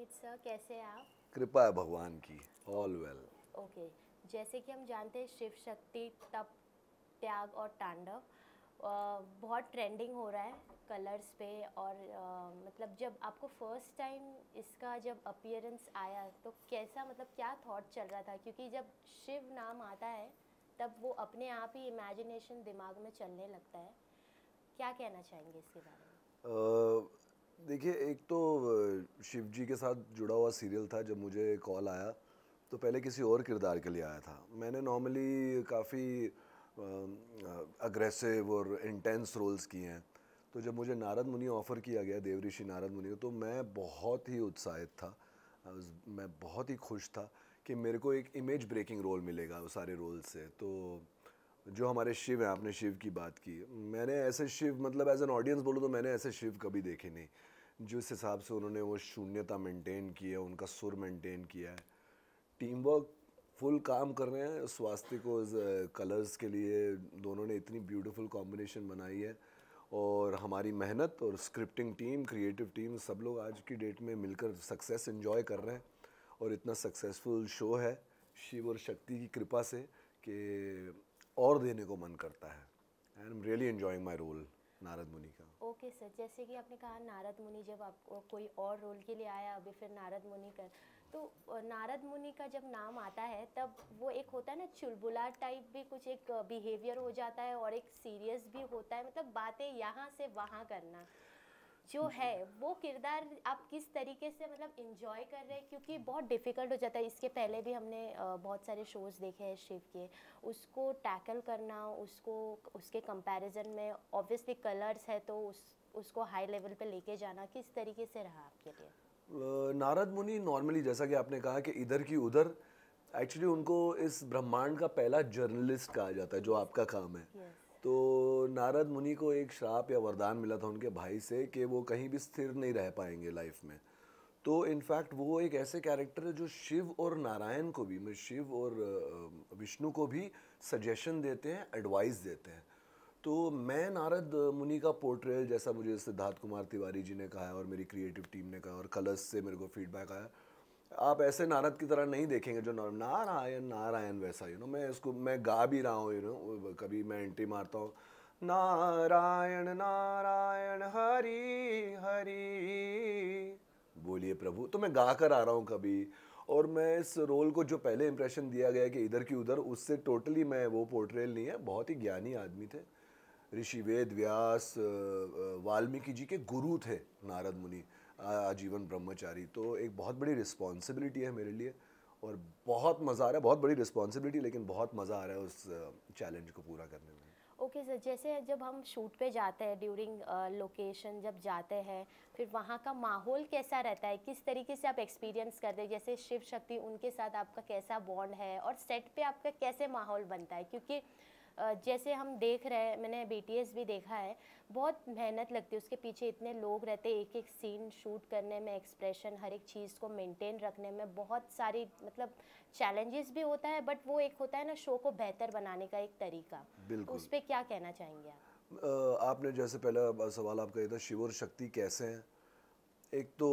Puneet sir, कैसे हैं आप? कृपा है भगवान की। All well. ओके। जैसे कि हम जानते हैं शिव शक्ति, तप, त्याग और तांडव बहुत ट्रेंडिंग हो रहा है कलर्स पे। और मतलब जब आपको फर्स्ट टाइम इसका जब अपीयरेंस आया तो कैसा, मतलब क्या थॉट चल रहा था? क्योंकि जब शिव नाम आता है तब वो अपने आप ही इमेजिनेशन दिमाग में चलने लगता है। क्या कहना चाहेंगे इसके बारे में? देखिए, एक तो शिव जी के साथ जुड़ा हुआ सीरियल था। जब मुझे कॉल आया तो पहले किसी और किरदार के लिए आया था। मैंने नॉर्मली काफ़ी अग्रेसिव और इंटेंस रोल्स किए हैं। तो जब मुझे नारद मुनि ऑफ़र किया गया, देवऋषि नारद मुनि, तो मैं बहुत ही उत्साहित था। मैं बहुत ही खुश था कि मेरे को एक इमेज ब्रेकिंग रोल मिलेगा वो सारे रोल से। तो जो हमारे शिव हैं, आपने शिव की बात की, मैंने ऐसे शिव, मतलब एज एन ऑडियंस बोलूँ तो मैंने ऐसे शिव कभी देखे नहीं। जिस हिसाब से उन्होंने वो शून्यता मेंटेन की है, उनका सुर मेंटेन किया है, टीम वर्क, फुल काम कर रहे हैं स्वास्तिक को कलर्स के लिए। दोनों ने इतनी ब्यूटीफुल कॉम्बिनेशन बनाई है। और हमारी मेहनत और स्क्रिप्टिंग टीम, क्रिएटिव टीम, सब लोग आज की डेट में मिलकर सक्सेस एंजॉय कर रहे हैं। और इतना सक्सेसफुल शो है शिव और शक्ति की कृपा से कि और देने को मन करता है। And I am really enjoying my role Narad Muni का। ओके सर, जैसे कि आपने कहा नारद मुनि, जब आपको कोई और रोल के लिए आया अभी फिर नारद मुनि कर, तो नारद मुनि का जब नाम आता है तब वो एक होता है ना चुलबुला टाइप भी कुछ एक बिहेवियर हो जाता है और एक सीरियस भी होता है, मतलब बातें यहाँ से वहाँ करना जो है वो किरदार आप किस तरीके से मतलब इंजॉय कर रहे हैं? क्योंकि बहुत डिफ़िकल्ट हो जाता है। इसके पहले भी हमने बहुत सारे शोज़ देखे हैं शिव के, उसको टैकल करना, उसको उसके कंपैरिजन में ऑब्वियसली कलर्स है तो उसको हाई लेवल पे लेके जाना किस तरीके से रहा आपके लिए? नारद मुनि नॉर्मली, जैसा कि आपने कहा कि इधर की उधर, एक्चुअली उनको इस ब्रह्मांड का पहला जर्नलिस्ट कहा जाता है, जो यस। आपका काम है। यस। तो नारद मुनि को एक श्राप या वरदान मिला था उनके भाई से कि वो कहीं भी स्थिर नहीं रह पाएंगे लाइफ में। तो इनफैक्ट वो एक ऐसे कैरेक्टर है जो शिव और नारायण को भी, मैं शिव और विष्णु को भी सजेशन देते हैं, एडवाइस देते हैं। तो मैं नारद मुनि का पोर्ट्रेल, जैसा मुझे सिद्धार्थ कुमार तिवारी जी ने कहा है और मेरी क्रिएटिव टीम ने कहा और कलर्स से मेरे को फीडबैक आया, आप ऐसे नारद की तरह नहीं देखेंगे जो नारायण नारायण वैसा, मैं इसको मैं गा भी रहा हूँ, कभी मैं एंट्री मारता हूँ, नारायण नारायण हरि हरि बोलिए प्रभु, तो मैं गा कर आ रहा हूँ कभी। और मैं इस रोल को, जो पहले इंप्रेशन दिया गया है कि इधर की उधर, उससे टोटली मैं वो पोर्ट्रेल नहीं है। बहुत ही ज्ञानी आदमी थे, ऋषि वेद व्यास वाल्मीकि जी के गुरु थे नारद मुनि, आजीवन ब्रह्मचारी। तो एक बहुत बड़ी रिस्पॉन्सिबिलिटी है मेरे लिए और बहुत मज़ा आ रहा है। बहुत बड़ी रिस्पॉन्सिबिलिटी, लेकिन बहुत मज़ा आ रहा है उस चैलेंज को पूरा करने में। ओके सर, जैसे जब हम शूट पे जाते हैं, ड्यूरिंग लोकेशन जब जाते हैं, फिर वहाँ का माहौल कैसा रहता है? किस तरीके से आप एक्सपीरियंस करते हैं? जैसे शिव शक्ति, उनके साथ आपका कैसा बॉन्ड है और सेट पे आपका कैसे माहौल बनता है? क्योंकि जैसे हम देख रहे हैं, मैंने बीटीएस भी देखा है, बहुत मेहनत लगती है उसके पीछे, इतने लोग रहते हैं एक एक सीन शूट करने में, एक्सप्रेशन हर एक चीज़ को मेंटेन रखने में बहुत सारी मतलब चैलेंजेस भी होता है, बट वो एक होता है ना शो को बेहतर बनाने का एक तरीका। तो उस बिल्कुल। पर क्या कहना चाहेंगे आप? आपने जैसे पहला सवाल आपका ये था, शिव और शक्ति कैसे हैं। एक तो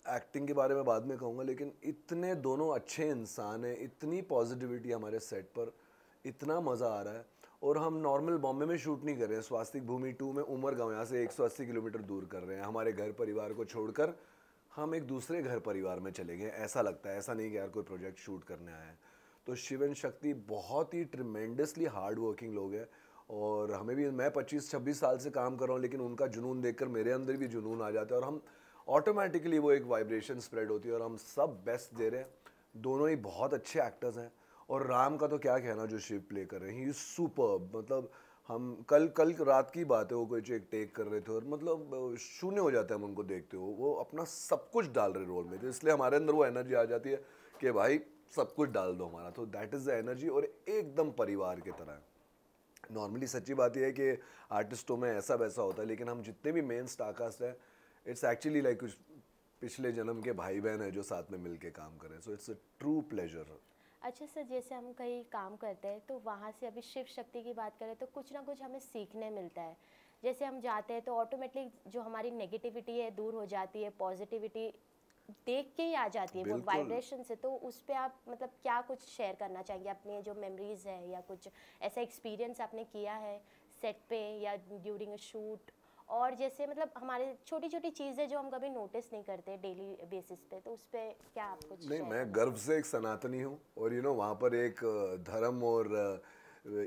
एक्टिंग के बारे में बाद में कहूँगा, लेकिन इतने दोनों अच्छे इंसान हैं, इतनी पॉजिटिविटी हमारे सेट पर, इतना मज़ा आ रहा है। और हम नॉर्मल बॉम्बे में शूट नहीं कर रहे हैं, स्वास्तिक भूमि 2 में उमरगांव, यहाँ से 180 किलोमीटर दूर कर रहे हैं। हमारे घर परिवार को छोड़कर हम एक दूसरे घर परिवार में चले गए, ऐसा लगता है। ऐसा नहीं कि यार कोई प्रोजेक्ट शूट करने आए हैं। तो शिव एंड शक्ति बहुत ही ट्रिमेंडसली हार्ड वर्किंग लोग हैं। और हमें भी, मैं 25-26 साल से काम कर रहा हूँ, लेकिन उनका जुनून देखकर मेरे अंदर भी जुनून आ जाता है और हम ऑटोमेटिकली वो एक वाइब्रेशन स्प्रेड होती है और हम सब बेस्ट दे रहे हैं। दोनों ही बहुत अच्छे एक्टर्स हैं। और राम का तो क्या कहना, जो शिव प्ले कर रहे हैं, ही इज सुपर्ब। मतलब हम कल कल रात की बात है, वो कोई एक टेक कर रहे थे और मतलब शून्य हो जाता है हम उनको देखते हो। वो अपना सब कुछ डाल रहे रोल में, तो इसलिए हमारे अंदर वो एनर्जी आ जाती है कि भाई सब कुछ डाल दो हमारा। तो दैट इज़ द एनर्जी, और एकदम परिवार की तरह है। नॉर्मली सच्ची बात यह है कि आर्टिस्टों में ऐसा वैसा होता है, लेकिन हम जितने भी मेन स्टारकास्ट हैं, इट्स एक्चुअली लाइक कुछ पिछले जन्म के भाई बहन हैं जो साथ में मिलके काम करें। So it's a true pleasure. अच्छा सर, जैसे हम कहीं काम करते हैं तो वहाँ से अभी शिव शक्ति की बात करें तो कुछ ना कुछ हमें सीखने मिलता है। जैसे हम जाते हैं तो ऑटोमेटिक जो हमारी नेगेटिविटी है दूर हो जाती है, पॉजिटिविटी देख के ही आ जाती है वो बिल्कुल। वाइब्रेशन से। तो उस पे आप मतलब क्या कुछ शेयर करना चाहेंगे अपने जो मेमोरीज है, या कुछ ऐसा एक्सपीरियंस आपने किया है सेट पे या ड्यूरिंग अ शूट? और जैसे मतलब हमारे छोटी छोटी चीज़ें जो हम कभी नोटिस नहीं करते डेली बेसिस पे, तो उस पे क्या आप कुछ नहीं, शेयर मैं करना गर्व चाहेंगे? से एक सनातनी हूँ और वहाँ पर एक धर्म और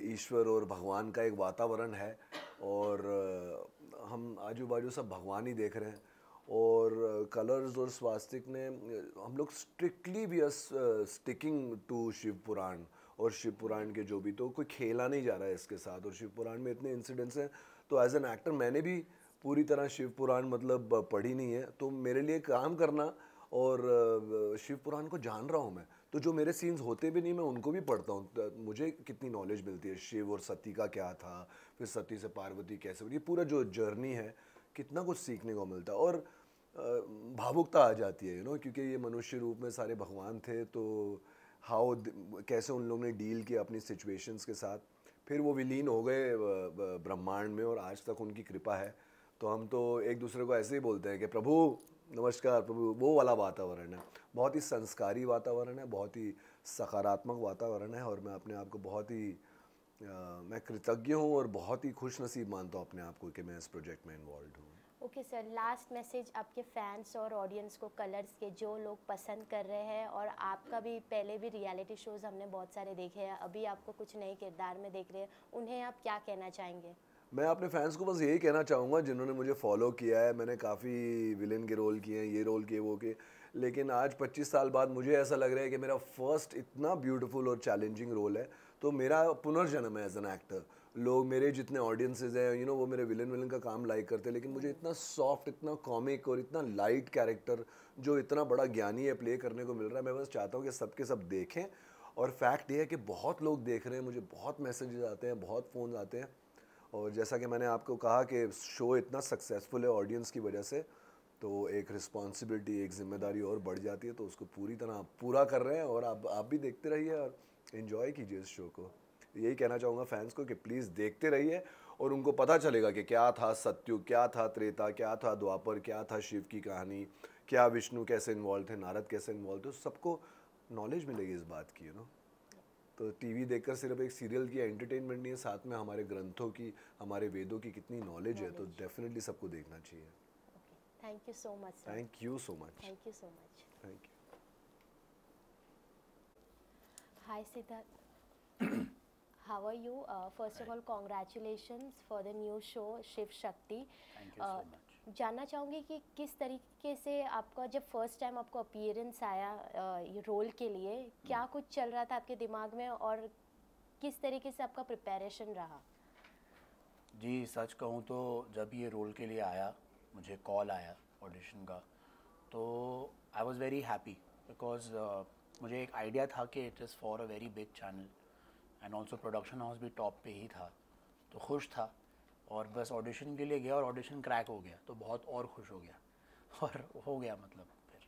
ईश्वर और भगवान का एक वातावरण है और हम आजू बाजू सब भगवान ही देख रहे हैं और कलर्स और स्वास्तिक ने हम लोग strictly we are sticking to Shiva Purana और शिव पुराण के जो भी, तो कोई खेला नहीं जा रहा है इसके साथ। और शिव पुराण में इतने इंसिडेंट्स हैं, तो एज एन एक्टर मैंने भी पूरी तरह शिव पुराण मतलब पढ़ी नहीं है, तो मेरे लिए काम करना और शिव पुराण को जान रहा हूँ मैं, तो जो मेरे सीन्स होते भी नहीं मैं उनको भी पढ़ता हूँ, तो मुझे कितनी नॉलेज मिलती है शिव और सती का क्या था, फिर सती से पार्वती कैसे बनी, ये पूरा जो जर्नी है कितना कुछ सीखने को मिलता है। और भावुकता आ जाती है क्योंकि ये मनुष्य रूप में सारे भगवान थे, तो हाउ कैसे उन लोगों ने डील किया अपनी सिचुएशंस के साथ, फिर वो विलीन हो गए ब्रह्मांड में और आज तक उनकी कृपा है। तो हम तो एक दूसरे को ऐसे ही बोलते हैं कि प्रभु नमस्कार प्रभु, वो वाला वातावरण है। बहुत ही संस्कारी वातावरण है, बहुत ही सकारात्मक वातावरण है और मैं अपने आप को बहुत ही मैं कृतज्ञ हूँ और बहुत ही खुश नसीब मानता हूँ अपने आप को कि मैं इस प्रोजेक्ट में इन्वॉल्व हूँ। ओके सर, लास्ट मैसेज आपके फैंस और ऑडियंस को, कलर्स के जो लोग पसंद कर रहे हैं, और आपका भी पहले भी रियलिटी शोज़ हमने बहुत सारे देखे हैं, अभी आपको कुछ नए किरदार में देख रहे हैं, उन्हें आप क्या कहना चाहेंगे? मैं अपने फैंस को बस यही कहना चाहूँगा जिन्होंने मुझे फॉलो किया है, मैंने काफ़ी विलेन के रोल किए हैं, ये रोल किए वो किए, लेकिन आज 25 साल बाद मुझे ऐसा लग रहा है कि मेरा फर्स्ट इतना ब्यूटीफुल और चैलेंजिंग रोल है, तो मेरा पुनर्जन्म है एज एन एक्टर। लोग मेरे जितने ऑडियंसेज हैं वो मेरे विलेन का काम लाइक करते हैं, लेकिन मुझे इतना सॉफ्ट, इतना कॉमिक और इतना लाइट कैरेक्टर जो इतना बड़ा ज्ञानी है प्ले करने को मिल रहा है। मैं बस चाहता हूँ कि सबके सब देखें, और फैक्ट ये है कि बहुत लोग देख रहे हैं, मुझे बहुत मैसेजेस आते हैं, बहुत फ़ोन आते हैं, और जैसा कि मैंने आपको कहा कि शो इतना सक्सेसफुल है ऑडियंस की वजह से, तो एक रिस्पॉन्सिबिलिटी, एक जिम्मेदारी और बढ़ जाती है, तो उसको पूरी तरह पूरा कर रहे हैं। और आप भी देखते रहिए और इन्जॉय कीजिए इस शो को। यही कहना चाहूँगा फैंस को कि प्लीज़ देखते रहिए और उनको पता चलेगा कि क्या था सत्युग, क्या था त्रेता, क्या था द्वापर, क्या था शिव की कहानी, क्या विष्णु कैसे इन्वॉल्व थे, नारद कैसे इन्वॉल्व थे, सबको नॉलेज मिलेगी इस बात की तो टीवी देखकर सिर्फ एक सीरियल की एंटरटेनमेंट नहीं है, साथ में हमारे ग्रंथों की, हमारे वेदों की कितनी नॉलेज है, तो डेफिनेटली सबको देखना चाहिए। Thank you so much sir. Thank you so much. Thank you so much. Thank you. Hi Siddharth, how are you? First of all, congratulations for the new show Shiv Shakti. Thank you so much. जानना चाहूँगी कि किस तरीके से आपका जब first time आपको appearance आया ये रोल के लिए, क्या कुछ चल रहा था आपके दिमाग में, और किस तरीके से आपका प्रिपरेशन रहा? जी सच कहूँ तो जब ये रोल के लिए आया, मुझे कॉल आया ऑडिशन का, तो I was very happy because मुझे एक आइडिया था कि it is for a very big channel and also production house भी टॉप पे ही था, तो खुश था और बस ऑडिशन के लिए गया और ऑडिशन क्रैक हो गया, तो बहुत और खुश हो गया और हो गया, मतलब फिर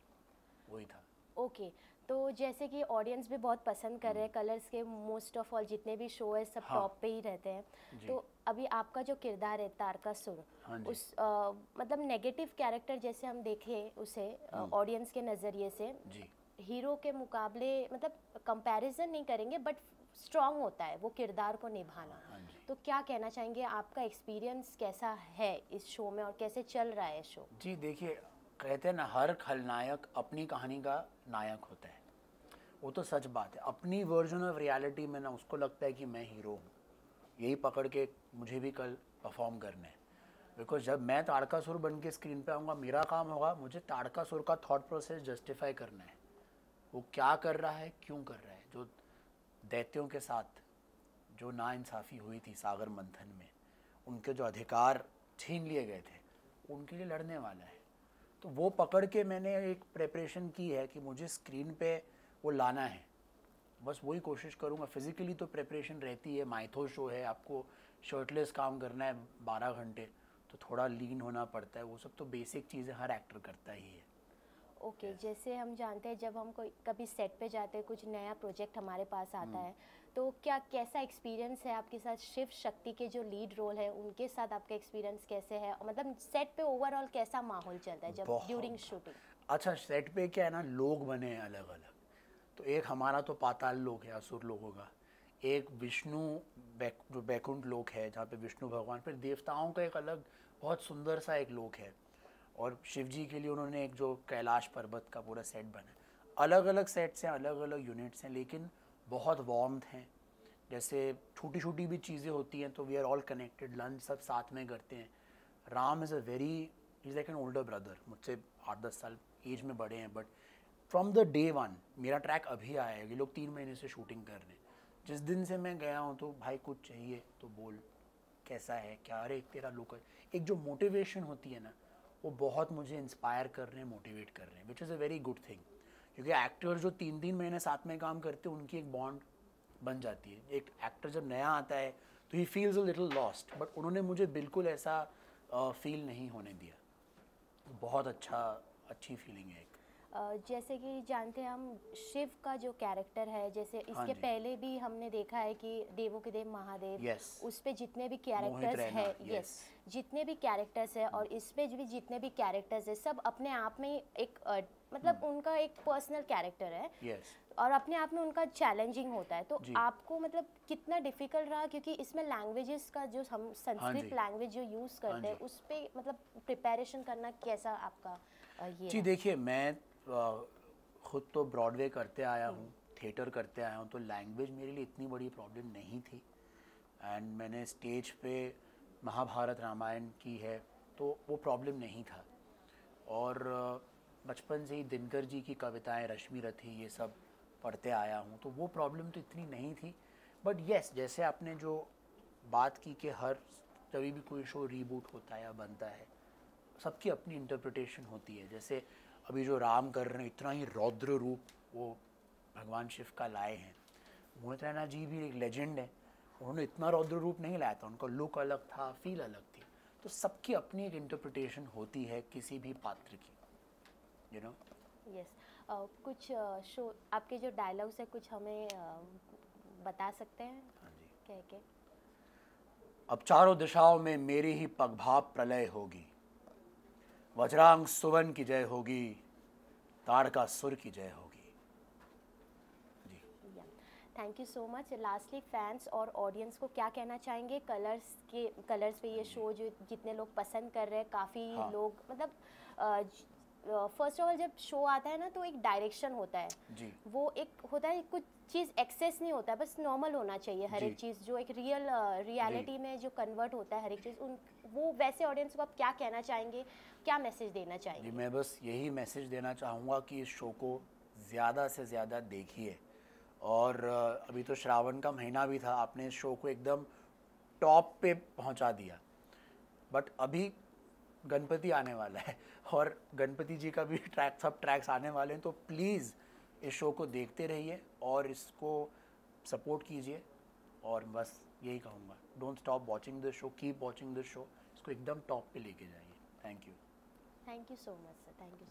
वही था। ओके तो जैसे कि ऑडियंस भी बहुत पसंद कर रहे हैं कलर्स के, मोस्ट ऑफ ऑल जितने भी शो है सब हाँ। टॉप पे ही रहते हैं, तो अभी आपका जो किरदार है तारकासुर, हाँ जी। उस मतलब नेगेटिव कैरेक्टर जैसे हम देखें उसे ऑडियंस के नज़रिए से, जी हीरो के मुकाबले मतलब कंपैरिजन नहीं करेंगे, बट स्ट्रांग होता है वो किरदार को निभाना। हाँ जी। तो क्या कहना चाहेंगे, आपका एक्सपीरियंस कैसा है इस शो में और कैसे चल रहा है शो? जी देखिए, कहते हैं ना हर खलनायक अपनी कहानी का नायक होता है, वो तो सच बात है। अपनी वर्जन ऑफ रियलिटी में ना उसको लगता है कि मैं हीरो हूँ, यही पकड़ के मुझे भी कल परफॉर्म करना है। बिकॉज जब मैं तारकासुर बन के स्क्रीन पे आऊँगा, मेरा काम होगा मुझे तारकासुर का थॉट प्रोसेस जस्टिफाई करना है, वो क्या कर रहा है, क्यों कर रहा है। जो दैत्यों के साथ जो नाइंसाफ़ी हुई थी सागर मंथन में, उनके जो अधिकार छीन लिए गए थे, उनके लिए लड़ने वाला है। तो वो पकड़ के मैंने एक प्रेपरेशन की है कि मुझे स्क्रीन पे वो लाना है, बस वही कोशिश करूँगा। फिज़िकली तो प्रेपरेशन रहती है, माइथो शो है, आपको शर्टलेस काम करना है 12 घंटे, तो थोड़ा लीन होना पड़ता है, वो सब तो बेसिक चीज़ें हर एक्टर करता ही है। ओके जैसे हम जानते हैं जब हम कोई कभी सेट पे जाते हैं, कुछ नया प्रोजेक्ट हमारे पास आता है, तो क्या कैसा एक्सपीरियंस है आपके साथ? शिव शक्ति के जो लीड रोल है उनके साथ आपका एक्सपीरियंस कैसे है, मतलब सेट पे ओवरऑल कैसा माहौल चलता है जब ड्यूरिंग शूटिंग? अच्छा सेट पे क्या है ना, लोग बने हैं अलग अलग। तो एक हमारा तो पाताल लोक है, असुर लोगों का। एक विष्णु जो बैकुंठ लोक है जहाँ पे विष्णु भगवान, फिर देवताओं का एक अलग बहुत सुंदर सा एक लोक है। और शिव जी के लिए उन्होंने एक जो कैलाश पर्वत का पूरा सेट बना है। अलग अलग सेट्स हैं, अलग अलग यूनिट्स हैं, लेकिन बहुत वार्मथ हैं। जैसे छोटी छोटी भी चीज़ें होती हैं तो we are all connected, lunch सब साथ में करते हैं। Ram is a very, is like an older brother, मुझसे 8-10 साल एज में बड़े हैं, but from the day one, मेरा ट्रैक अभी आया है, ये लोग 3 महीने से शूटिंग कर रहे हैं। जिस दिन से मैं गया हूँ तो भाई कुछ चाहिए तो बोल, कैसा है क्या, अरे तेरा लोकल, एक जो मोटिवेशन होती है ना, वो बहुत मुझे इंस्पायर कर रहे हैं, मोटिवेट कर रहे हैं, which is a very good thing. क्योंकि एक्टर जो 3-3 महीने साथ में काम करते हैं उनकी एक बॉन्ड बन जाती है। एक एक्टर जब नया आता है तो he feels a little lost, but उन्होंने मुझे बिल्कुल ऐसा फील नहीं होने दिया। बहुत अच्छी फीलिंग है एक। जैसे कि जानते हैं हम शिव का जो कैरेक्टर है, जैसे हाँ इसके जी। पहले भी हमने देखा है कि देवों के देव महादेव, Yes. उस पे जितने भी मोहित कैरेक्टर्स रैना, है, yes. यस, जितने भी कैरेक्टर्स है और इस पे भी जितने भी कैरेक्टर्स है, सब अपने आप में एक मतलब उनका एक पर्सनल कैरेक्टर है Yes. और अपने आप में उनका चैलेंजिंग होता है। तो जी। आपको मतलब कितना डिफिकल्ट रहा, क्योंकि इसमें लैंग्वेजेस का जो हम संस्कृत जी। लैंग्वेज जो यूज़ करते हैं जी। उस पे मतलब प्रिपरेशन करना कैसा आपका ये जी रहा? देखिए, मैं खुद तो ब्रॉडवे करते आया हूँ, थिएटर करते आया हूँ, तो लैंग्वेज मेरे लिए इतनी बड़ी प्रॉब्लम नहीं थी। एंड मैंने स्टेज पे महाभारत रामायण की है तो वो प्रॉब्लम नहीं था। और बचपन से ही दिनकर जी की कविताएं, रश्मि रथी, ये सब पढ़ते आया हूँ, तो वो प्रॉब्लम तो इतनी नहीं थी। बट येस, जैसे आपने जो बात की कि हर कभी भी कोई शो रीबूट होता है या बनता है, सबकी अपनी इंटरप्रिटेशन होती है। जैसे अभी जो राम कर रहे हैं, इतना ही रौद्र रूप वो भगवान शिव का लाए हैं। मोहित रैना जी भी एक लेजेंड है, उन्होंने इतना रौद्र रूप नहीं लाया था, उनका लुक अलग था, फील अलग थी। तो सबकी अपनी एक इंटरप्रिटेशन होती है किसी भी पात्र की, यू नो। यस। कुछ शो आपके जो डायलॉग्स है कुछ हमें बता सकते हैं हाँ जी। कह के? अब चारों दिशाओं में मेरी ही पगभाप प्रलय होगी, वज्रांग सुवन की जय होगी, ताड़का सुर की जय होगी। जी। या thank you so much. Lastly fans और ऑडियंस को क्या कहना चाहेंगे? कलर्स पे ये शो जो जितने लोग पसंद कर रहे हैं, काफ़ी हाँ। लोग मतलब फर्स्ट ऑफ ऑल जब शो आता है ना तो एक डायरेक्शन होता है, जी। वो एक होता है, कुछ चीज़ एक्सेस नहीं होता है, बस नॉर्मल होना चाहिए हर जी। एक चीज़, जो एक रियलिटी में जो कन्वर्ट होता है हर एक चीज़, उन वो वैसे ऑडियंस को आप क्या कहना चाहेंगे, क्या मैसेज देना जी, चाहेंगे? मैं बस यही मैसेज देना चाहूँगा कि इस शो को ज़्यादा से ज़्यादा देखिए। और अभी तो श्रावण का महीना भी था, आपने इस शो को एकदम टॉप पे पहुँचा दिया। बट अभी गणपति आने वाला है और गणपति जी का भी सब ट्रैक्स आने वाले हैं, तो प्लीज़ इस शो को देखते रहिए और इसको सपोर्ट कीजिए। और बस यही कहूँगा, don't stop watching this show, keep watching this show, इसको एकदम टॉप पे लेके जाइए। Thank you. Thank you so much sir, thank you.